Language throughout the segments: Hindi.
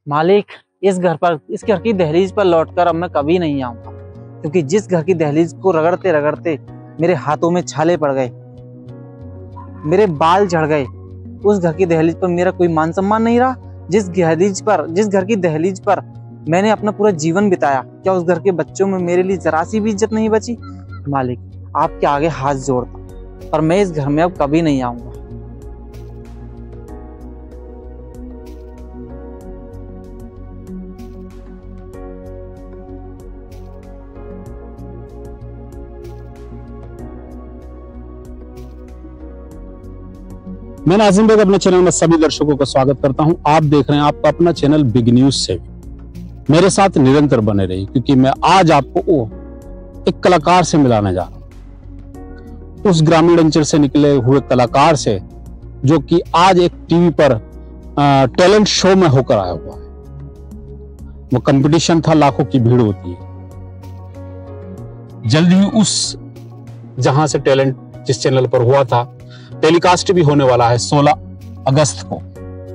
मालिक, इस घर की दहलीज पर लौटकर अब मैं कभी नहीं आऊंगा, क्योंकि जिस घर की दहलीज को रगड़ते रगड़ते मेरे हाथों में छाले पड़ गए, मेरे बाल झड़ गए, उस घर की दहलीज पर मेरा कोई मान सम्मान नहीं रहा। जिस घर की दहलीज पर मैंने अपना पूरा जीवन बिताया, क्या उस घर के बच्चों में मेरे लिए जरा सी भी इज्जत नहीं बची? मालिक, आपके आगे हाथ जोड़ता, पर मैं इस घर में अब कभी नहीं आऊंगा। मैं नाज़िम बेग अपने चैनल में सभी दर्शकों का स्वागत करता हूं। आप देख रहे हैं आपका अपना चैनल बिग न्यूज से। मेरे साथ निरंतर बने रहिए, क्योंकि मैं आज आपको एक कलाकार से मिलाने जा रहा हूं, उस ग्रामीण अंचल से निकले हुए कलाकार से जो कि आज एक टीवी पर टैलेंट शो में होकर आया हुआ है। वो कंपटीशन था, लाखों की भीड़ होती है। जल्दी ही उस जहां से टैलेंट जिस चैनल पर हुआ था टेलीकास्ट भी होने वाला है 16 अगस्त को।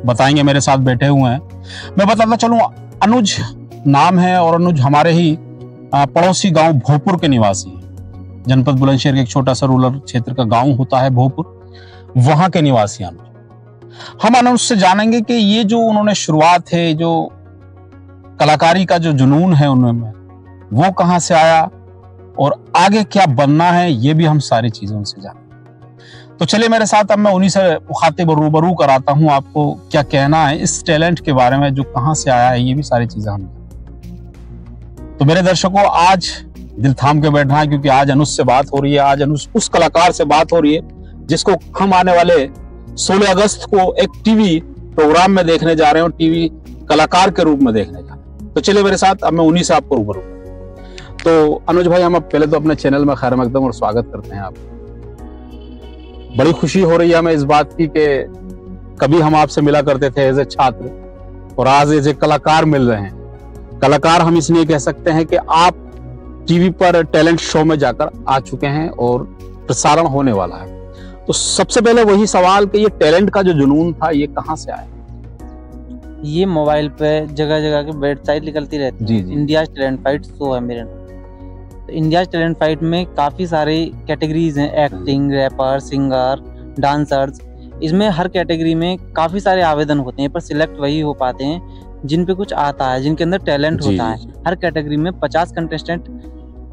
बताएंगे, मेरे साथ बैठे हुए हैं। मैं बताता चलूं, अनुज नाम है और अनुज हमारे ही पड़ोसी गांव भोपुर के निवासी हैं। जनपद बुलंदशहर के एक छोटा सा रूरल क्षेत्र का गांव होता है भोपुर, वहां के निवासी अनुज। हम अनुज से जानेंगे कि ये जो उन्होंने शुरुआत है, जो कलाकारी का जो जुनून है उनमें, वो कहां से आया और आगे क्या बनना है, ये भी हम सारी चीजें उनसे जानेंगे। तो चलिए मेरे साथ, अब मैं उन्हीं से मुखातिब रूबरू कराता हूं आपको क्या कहना है इस टैलेंट के बारे में, जो कहां से आया है, ये भी सारी चीजें हम। तो मेरे दर्शकों, आज दिल थाम के बैठना है, क्योंकि आज अनुज से बात हो रही है। आज अनुज उस कलाकार से बात हो रही है जिसको हम आने वाले 16 अगस्त को एक टीवी प्रोग्राम में देखने जा रहे हैं, टीवी कलाकार के रूप में देखने जा रहे हैं। तो चलिए मेरे साथ, अब मैं उन्हीं से आपको रूबरू। तो अनुज भाई, हम अब पहले तो अपने चैनल में खैर मकदम और स्वागत करते हैं आपको। बड़ी खुशी हो रही है हमें इस बात की कि कभी हम आपसे मिला करते थे एज ए छात्र, और आज एज ए कलाकार मिल रहे हैं। कलाकार हम इसलिए कह सकते हैं कि आप टीवी पर टैलेंट शो में जाकर आ चुके हैं और प्रसारण होने वाला है। तो सबसे पहले वही सवाल कि ये टैलेंट का जो जुनून था, ये कहां से आया? ये मोबाइल पे जगह जगह के वेबसाइट निकलती रहती है। इंडिया टैलेंट फाइट शो है मेरे नाम। इंडिया टैलेंट फाइट में काफ़ी सारी कैटेगरीज हैं, एक्टिंग, रैपर, सिंगर, डांसर्स। इसमें हर कैटेगरी में काफ़ी सारे आवेदन होते हैं, पर सिलेक्ट वही हो पाते हैं जिन पे कुछ आता है, जिनके अंदर टैलेंट होता है। हर कैटेगरी में 50 कंटेस्टेंट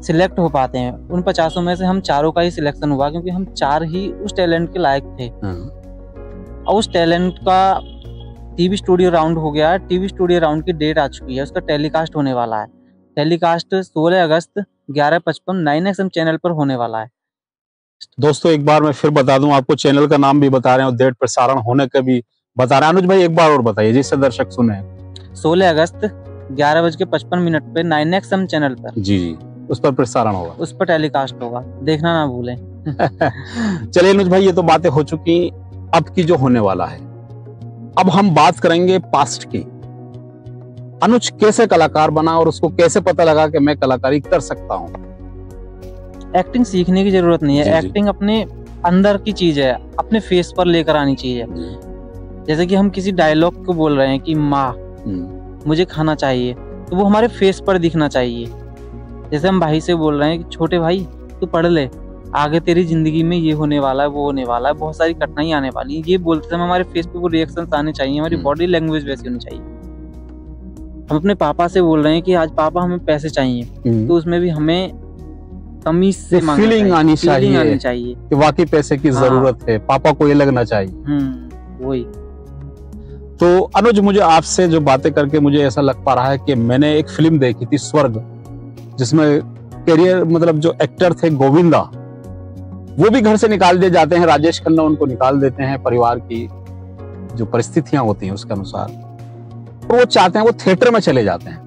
सिलेक्ट हो पाते हैं। उन 50 में से हम चारों का ही सिलेक्शन हुआ, क्योंकि हम चार ही उस टैलेंट के लायक थे। और उस टैलेंट का टीवी स्टूडियो राउंड हो गया। टीवी स्टूडियो राउंड की डेट आ चुकी है, उसका टेलीकास्ट होने वाला है। टेलीकास्ट 16 अगस्त 11:55 9XM चैनल पर होने वाला है। दोस्तों, एक बार मैं फिर बता दूं आपको, चैनल का नाम भी बता रहे हैं और डेट प्रसारण होने का भी बता रहे हैं। अनुज भाई, एक बार और बताइए जिससे दर्शक सुने। 16 अगस्त 11:55 पे 9XM चैनल पर जी, उस पर प्रसारण होगा, उस पर टेलीकास्ट होगा, देखना ना भूलें। चलिए अनुज भाई, ये तो बातें हो चुकी, अब की जो होने वाला है। अब हम बात करेंगे पास्ट की। अनुज कैसे कलाकार बना और उसको कैसे पता लगा कि मैं कलाकारी कर सकता हूँ? एक्टिंग सीखने की जरूरत नहीं है। एक्टिंग अपने अंदर की चीज है, अपने फेस पर लेकर आनी चाहिए। जैसे कि हम किसी डायलॉग को बोल रहे हैं कि माँ मुझे खाना चाहिए, तो वो हमारे फेस पर दिखना चाहिए। जैसे हम भाई से बोल रहे हैं कि छोटे भाई तू पढ़ ले, आगे तेरी जिंदगी में ये होने वाला है, वो होने वाला है, बहुत सारी कठिनाई आने वाली है। ये बोलते समय हमारे फेस पे वो रिएक्शंस आने चाहिए, हमारी बॉडी लैंग्वेज वैसी होनी चाहिए। हम अपने पापा से बोल रहे हैं कि आज पापा हमें पैसे चाहिए, तो उसमें भी हमें तमीज से फीलिंग आनी चाहिए कि वाकई पैसे की जरूरत है, पापा को ये लगना चाहिए। वही। तो अनुज, मुझे आपसे जो बातें करके मुझे ऐसा लग पा रहा है कि मैंने एक फिल्म देखी थी स्वर्ग, जिसमें करियर मतलब जो एक्टर थे गोविंदा, वो भी घर से निकाल दिए जाते हैं। राजेश खन्ना उनको निकाल देते हैं, परिवार की जो परिस्थितियां होती हैं उसके अनुसार। वो चाहते हैं वो थिएटर में चले जाते हैं।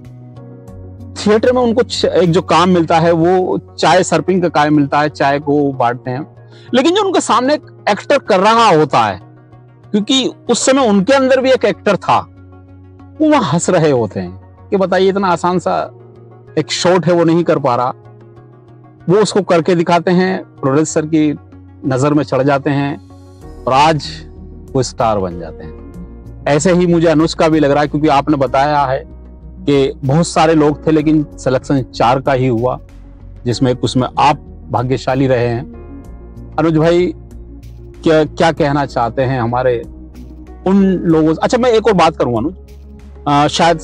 थिएटर में उनको एक जो काम मिलता है, वो चाय सर्विंग का काम मिलता है, चाय को बांटते हैं। लेकिन जो उनके सामने एक एक्टर कर रहा होता है, क्योंकि उस समय उनके अंदर भी एक एक्टर था, वो वहां हंस रहे होते हैं कि बताइए इतना आसान सा एक शॉट है वो नहीं कर पा रहा। वो उसको करके दिखाते हैं, प्रोड्यूसर की नजर में चढ़ जाते हैं और आज वो स्टार बन जाते हैं। ऐसे ही मुझे अनुज का भी लग रहा है, क्योंकि आपने बताया है कि बहुत सारे लोग थे लेकिन सिलेक्शन 4 का ही हुआ, जिसमें उसमें आप भाग्यशाली रहे हैं। अनुज भाई क्या कहना चाहते हैं हमारे उन लोगों से? अच्छा, मैं एक और बात करूंगा अनुज, शायद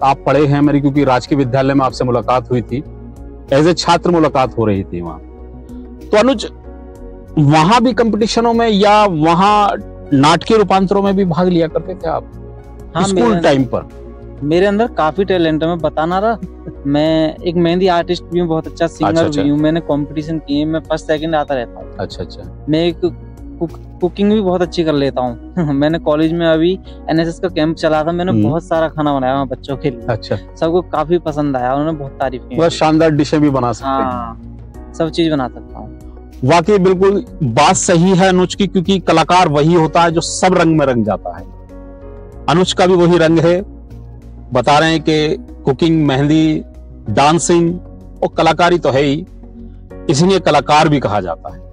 आप पढ़े हैं मेरी, क्योंकि राजकीय विद्यालय में आपसे मुलाकात हुई थी, एज ए छात्र मुलाकात हो रही थी वहां। तो अनुज, वहां भी कंपटीशनों में या वहां नाटकीय रूपांतरों में भी भाग लिया करते थे आप? हाँ, स्कूल टाइम पर मेरे अंदर काफी टैलेंट है, मैं बताना रहा। मैं एक मेहंदी आर्टिस्ट भी हूँ, बहुत अच्छा सिंगर भी हूँ, मैंने कंपटीशन किए, मैं फर्स्ट सेकंड आता रहता हूँ। अच्छा। मैं एक कुकिंग भी बहुत अच्छी कर लेता हूँ। मैंने कॉलेज में अभी एनएसएस का कैंप चला था, मैंने बहुत सारा खाना बनाया बच्चों के लिए। अच्छा, सबको काफी पसंद आया, उन्होंने बहुत तारीफ की। बहुत शानदार डिशें भी बना सकते हैं। सब चीज बना सकता हूँ। वाकई बिल्कुल बात सही है अनुज की, क्योंकि कलाकार वही होता है जो सब रंग में रंग जाता है। अनुज का भी वही रंग है। बता रहे हैं कि कुकिंग, मेहंदी, डांसिंग और कलाकारी तो है ही, इसलिए कलाकार भी कहा जाता है।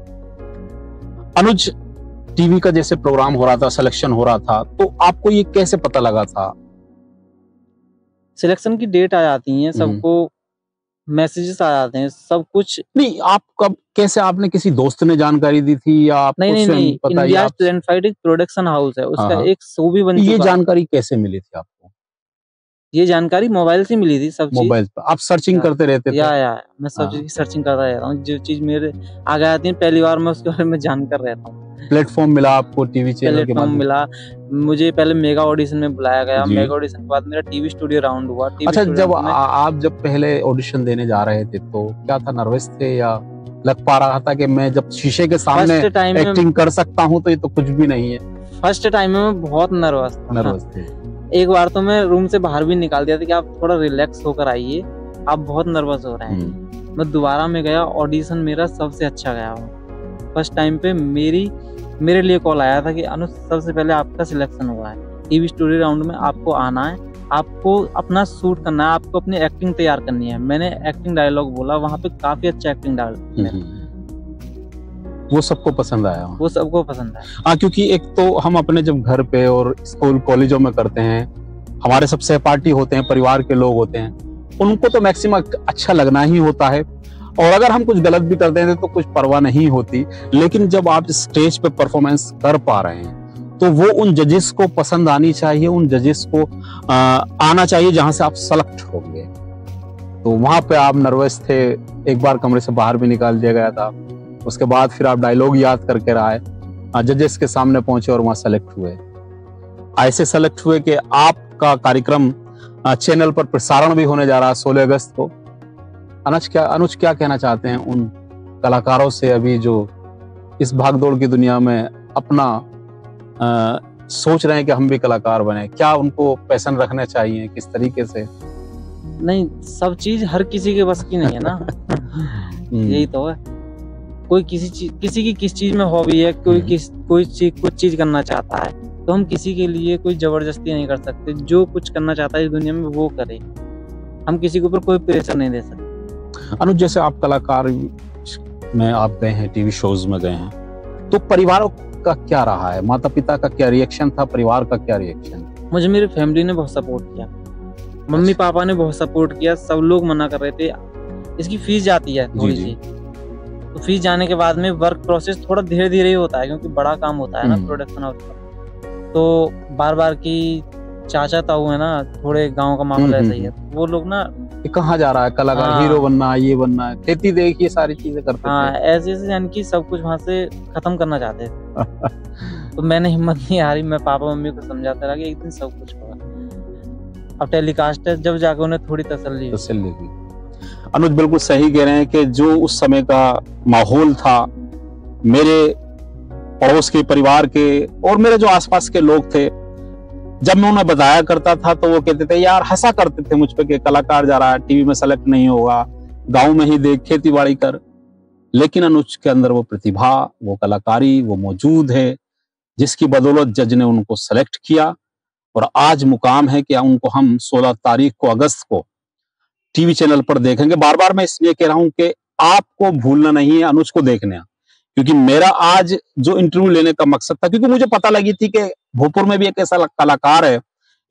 अनुज, टीवी का जैसे प्रोग्राम हो रहा था, सिलेक्शन हो रहा था, तो आपको ये कैसे पता लगा था? सिलेक्शन की डेट आ जाती है, सबको मैसेजेस आ जाते हैं, सब कुछ नहीं। आप कब, कैसे, आपने किसी दोस्त ने जानकारी दी थी या आपको नहीं, इंडिया टैलेंट फाइट एक प्रोडक्शन हाउस है, उसका एक शो भी बन चुका है। ये जानकारी कैसे मिली थी आपको? ये जानकारी मोबाइल से मिली थी। सब चीज मोबाइल पर आप सर्चिंग करते रहते थे? मैं सब चीज सर्चिंग करता रहता हूँ, जो चीज मेरे आगे आती है पहली बार मैं उसके बारे में जानकर रहता हूँ। प्लेटफॉर्म मिला आपको टीवी चैनल के माध्यम? मिला मुझे, पहले मेगा ऑडिशन में बुलाया गया, मेगा ऑडिशन के बाद मेरा टीवी स्टूडियो राउंड हुआ। अच्छा, जब आप पहले ऑडिशन देने जा रहे थे तो क्या था, नर्वस थे या लग पा रहा था कि मैं जब शीशे के सामने एक्टिंग कर सकता हूँ तो ये तो कुछ भी नहीं है? फर्स्ट टाइम में मैं बहुत नर्वस थे। एक बार तो मैं रूम से बाहर भी निकाल दिया था कि आप थोड़ा रिलैक्स होकर आइए, आप बहुत नर्वस हो रहे हैं। मैं दोबारा में गया, ऑडिशन मेरा सबसे अच्छा गया। फर्स्ट टाइम पे मेरे लिए कॉल आया था कि अनुज, सबसे पहले आपका सिलेक्शन हुआ है, टीवी स्टूडियो राउंड में आपको आना है, आपको अपना शूट करना है, आपको अपनी एक्टिंग तैयार करनी है। मैंने एक्टिंग डायलॉग बोला, वहाँ पे काफी अच्छा एक्टिंग डायलॉग, वो सबको पसंद आया? वो सबको पसंद आया। हाँ, क्योंकि एक तो हम अपने जब घर पे और स्कूल कॉलेजों में करते हैं, हमारे सब सहपाठी होते हैं, परिवार के लोग होते हैं, उनको तो मैक्सिमम अच्छा लगना ही होता है, और अगर हम कुछ गलत भी कर देते तो कुछ परवाह नहीं होती। लेकिन जब आप स्टेज पे परफॉर्मेंस कर पा रहे हैं तो वो उन जजेस को पसंद आनी चाहिए, उन जजेस को आना चाहिए जहां से आप सेलेक्ट होंगे। तो वहां पे आप नर्वस थे, एक बार कमरे से बाहर भी निकाल दिया गया था, उसके बाद फिर आप डायलॉग याद करके आए, जजेस के सामने पहुंचे और वहां सेलेक्ट हुए। ऐसे सेलेक्ट हुए कि आपका कार्यक्रम चैनल पर प्रसारण भी होने जा रहा है 16 अगस्त को। अनुज क्या कहना चाहते हैं उन कलाकारों से अभी जो इस भागदौड़ की दुनिया में अपना सोच रहे हैं कि हम भी कलाकार बने? क्या उनको पैशन रखना चाहिए, किस तरीके से? नहीं, सब चीज हर किसी के बस की नहीं है ना। यही तो है, कोई किसी की किस चीज में हॉबी है, कुछ चीज करना चाहता है, तो हम किसी के लिए कोई जबरदस्ती नहीं कर सकते। जो कुछ करना चाहता है इस दुनिया में वो करे, हम किसी के ऊपर कोई प्रेशर नहीं दे सकते। अनुज, जैसे आप कलाकार में आप गए हैं, टीवी शोज में गए हैं, तो परिवार का क्या रहा है? माता पिता का क्या रिएक्शन था, परिवार का क्या रिएक्शन? मुझे मेरी फैमिली ने बहुत सपोर्ट किया, मम्मी पापा ने बहुत सपोर्ट किया। सब लोग मना कर रहे थे, इसकी फीस जाती है थोड़ी सी, तो फीस जाने के बाद में वर्क प्रोसेस थोड़ा धीरे धीरे ही होता है, क्योंकि बड़ा काम होता है ना प्रोडक्शन हाउस का। तो बार बार की चाचा ताऊ है ना, थोड़े गांव का मामला ऐसा ही है, वो लोग ना कहाँ जा रहा है कलाकार, हीरो बनना है, ये बनना है, खेती देखिए, सारी चीजें करते थे। ऐसे यानी कि सब कुछ वहां से खत्म करना चाहते थे। तो मैंने हिम्मत नहीं हारी, मैं पापा मम्मी को समझाता रहा कि एक दिन सब कुछ होगा। अब टेलीकास्ट है, जब जाकर उन्हें थोड़ी तसल्ली हुई। अनुज बिल्कुल सही कह रहे हैं कि जो उस समय का माहौल था, मेरे पड़ोस के, परिवार के और मेरे जो आसपास के लोग थे, जब मैं उन्हें बताया करता था तो वो कहते थे, यार हंसा करते थे मुझ पे कि कलाकार जा रहा है, टीवी में सेलेक्ट नहीं होगा, गांव में ही देख, खेती बाड़ी कर। लेकिन अनुज के अंदर वो प्रतिभा, वो कलाकारी वो मौजूद है, जिसकी बदौलत जज ने उनको सेलेक्ट किया, और आज मुकाम है कि उनको हम 16 तारीख को, अगस्त को टीवी चैनल पर देखेंगे। बार बार मैं इसलिए कह रहा हूं कि आपको भूलना नहीं है अनुज को देखना, क्योंकि मेरा आज जो इंटरव्यू लेने का मकसद था, क्योंकि मुझे पता लगी थी कि भोजपुर में भी एक ऐसा कलाकार है,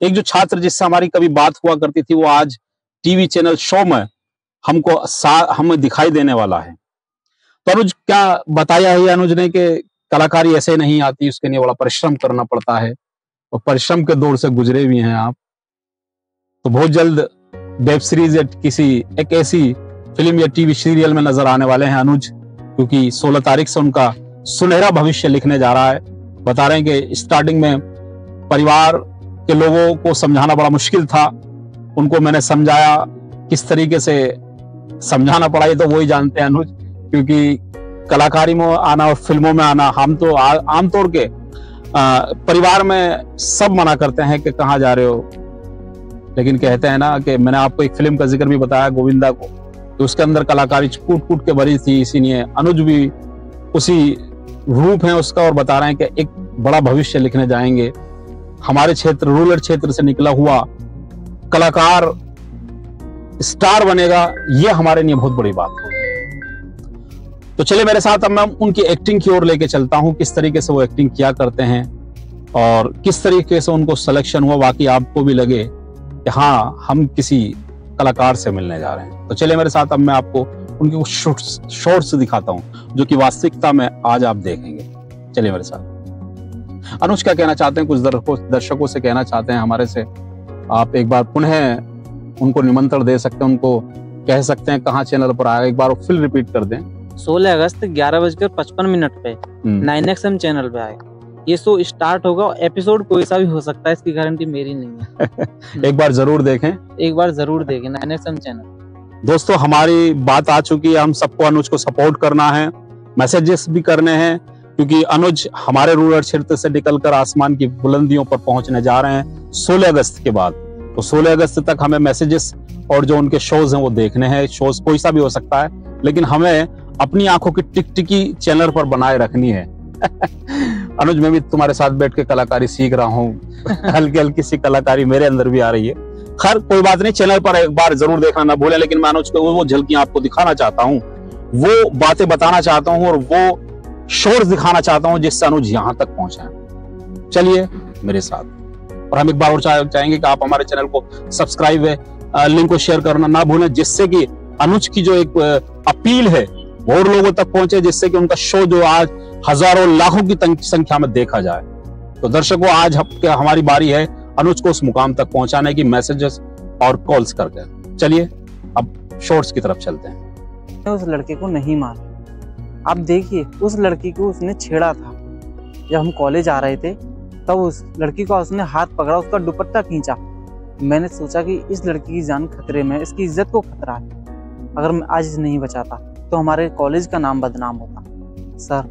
एक जो छात्र जिससे हमारी कभी बात हुआ करती थी, वो आज टीवी चैनल शो में हमें दिखाई देने वाला है। तो अनुज क्या बताया है अनुज ने कि कलाकारी ऐसे नहीं आती, उसके लिए बड़ा परिश्रम करना पड़ता है, और परिश्रम के दौर से गुजरे भी हैं आप। तो बहुत जल्द वेब सीरीज या किसी एक ऐसी फिल्म या टीवी सीरियल में नजर आने वाले हैं अनुज, क्योंकि 16 तारीख से उनका सुनहरा भविष्य लिखने जा रहा है। बता रहे हैं कि स्टार्टिंग में परिवार के लोगों को समझाना बड़ा मुश्किल था, उनको मैंने समझाया, किस तरीके से समझाना पड़ा ये तो वही जानते हैं अनुज, क्योंकि कलाकारी में आना और फिल्मों में आना, हम तो आमतौर के परिवार में सब मना करते हैं कि कहाँ जा रहे हो, लेकिन कहते हैं ना कि मैंने आपको एक फिल्म का जिक्र भी बताया गोविंदा को, तो उसके अंदर कलाकारी कूट कूट के भरी थी, इसीलिए अनुज भी उसी रूप है उसका, और बता रहे हैं कि एक बड़ा भविष्य लिखने जाएंगे। हमारे क्षेत्र, रूरल क्षेत्र से निकला हुआ कलाकार स्टार बनेगा, ये हमारे लिए बहुत बड़ी बात है। तो चलिए मेरे साथ अब मैं उनकी एक्टिंग की ओर लेके चलता हूं, किस तरीके से वो एक्टिंग किया करते हैं और किस तरीके से उनको सिलेक्शन हुआ, बाकी आपको भी लगे कि हाँ हम किसी कलाकार से मिलने जा रहे हैं। तो चलिए मेरे साथ अब मैं आपको उनके कुछ शॉर्ट्स दिखाता हूं, जो कि वास्तविकता में आज आप देखेंगे। चलिए मेरे साथ। अनुज क्या कहना चाहते हैं, कुछ दर्शकों से कहना चाहते हैं हमारे से, आप एक बार पुनः उनको निमंत्रण दे सकते हैं, उनको कह सकते हैं कहाँ चैनल पर आएगा, एक बार वो फिर रिपीट कर दें। 16 अगस्त 11:55 पे 9XM चैनल पे आएगा। ये शो स्टार्ट होगा, एपिसोड कोई सा भी हो सकता है, इसकी गारंटी मेरी नहीं है। एक बार जरूर देखें, एक बार जरूर देखें 9XM चैनल। दोस्तों हमारी बात आ चुकी है, हम सबको अनुज को सपोर्ट करना है, मैसेजेस भी करने हैं, क्योंकि अनुज हमारे रूरल क्षेत्र से निकलकर आसमान की बुलंदियों पर पहुंचने जा रहे हैं 16 अगस्त के बाद। तो 16 अगस्त तक हमें मैसेजेस और जो उनके शोज हैं वो देखने हैं। शोज कोई सा भी हो सकता है, लेकिन हमें अपनी आंखों की टिकटिकी चैनल पर बनाए रखनी है। अनुज मैं भी तुम्हारे साथ बैठ के कलाकारी सीख रहा हूँ, हल्की हल्की सी कलाकारी मेरे अंदर भी आ रही है। खैर कोई बात नहीं, चैनल पर एक बार जरूर देखना ना भूलें, लेकिन मैं अनुज को वो झलकियां आपको दिखाना चाहता हूँ, वो बातें बताना चाहता हूँ और वो शोर्स दिखाना चाहता हूँ जिससे अनुज यहाँ तक पहुंचा है। चलिए मेरे साथ। और हम एक बार और चाहेंगे कि आप हमारे चैनल को सब्सक्राइब है, लिंक को शेयर करना ना भूलें, जिससे कि अनुज की जो एक अपील है वो और लोगों तक पहुंचे, जिससे कि उनका शो जो आज हजारों लाखों की संख्या में देखा जाए। तो दर्शकों आज हमारी बारी है अनुज को उस मुकाम तक पहुंचाने की, मैसेजेस और कॉल्स करके। चलिए अब शॉर्ट्स की तरफ चलते हैं। उस लड़के को नहीं मारा, आप देखिए उस लड़की को उसने छेड़ा था। जब हम कॉलेज आ रहे थे तब उस लड़की को उसने हाथ पकड़ा, उसका दुपट्टा खींचा। मैंने सोचा कि इस लड़की की जान खतरे में, इसकी इज्जत को खतरा है, अगर मैं आज नहीं बचाता तो हमारे कॉलेज का नाम बदनाम होता। सर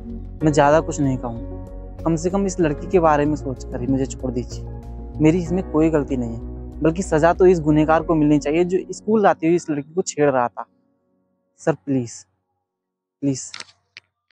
मैं ज़्यादा कुछ नहीं कहूँगा, कम से कम इस लड़की के बारे में सोच कर ही मुझे छोड़ दीजिए। मेरी इसमें कोई गलती नहीं है, बल्कि सज़ा तो इस गुनहगार को मिलनी चाहिए जो स्कूल आती हुई इस लड़की को छेड़ रहा था। Sir please please.